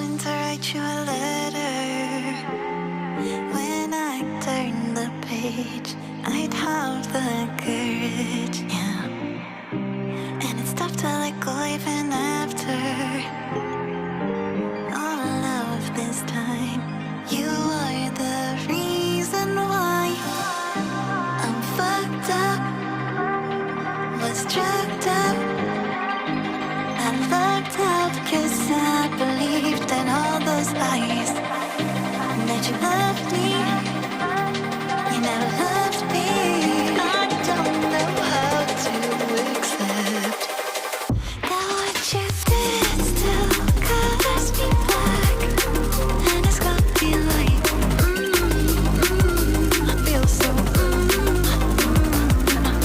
going to write you a letter. When I turn the page, I'd have the courage, yeah. And it's tough to let go even after all of this time. You are the reason why I'm fucked up, was drugged up. I lucked out 'cause I believed in all those lies. That you loved me, you never loved me. I don't know how to accept that what you did still colors me black. And it's got me like, I feel so,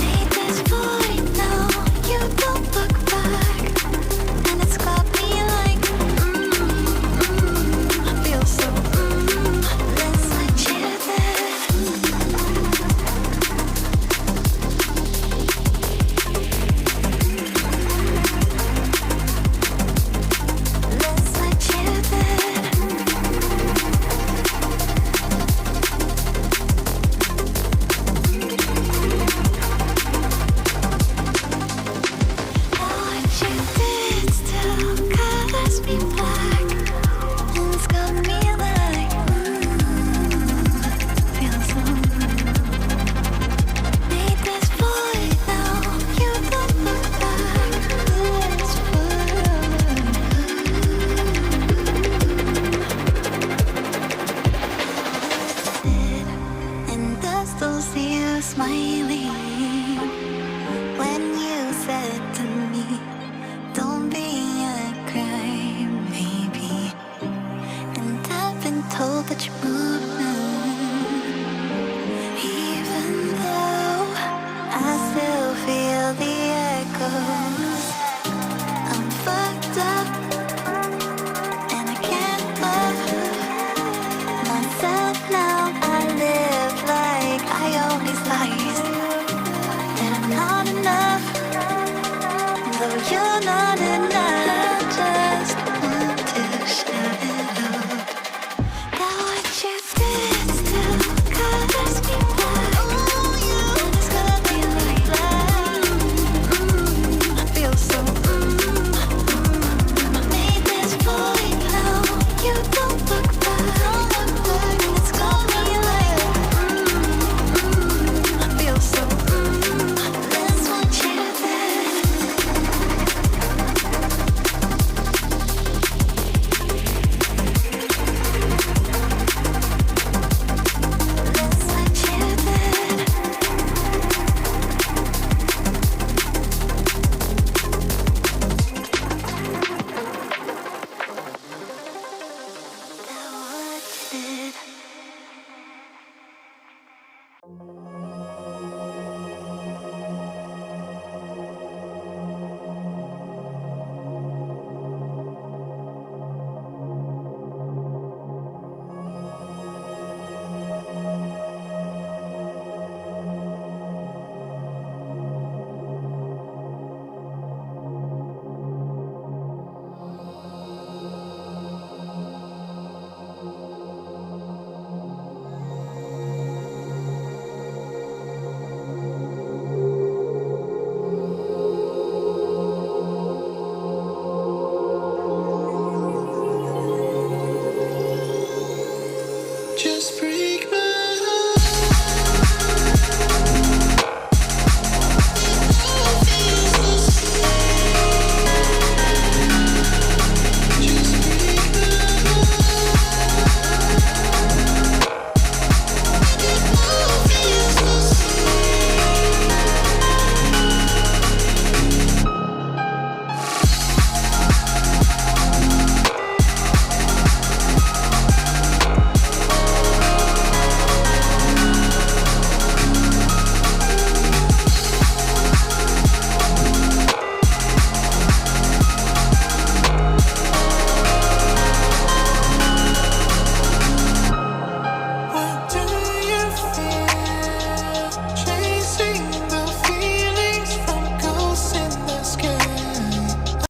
made this void now, you don't look back. And it's got me like, I feel so, let's let you there. Let's let you there. What you did still colors me black. And it's got me like, feel so, made this void now, you don't look back. It's forever. And I still see you smiling when you said to me, don't be a crybaby. And I've been told that you move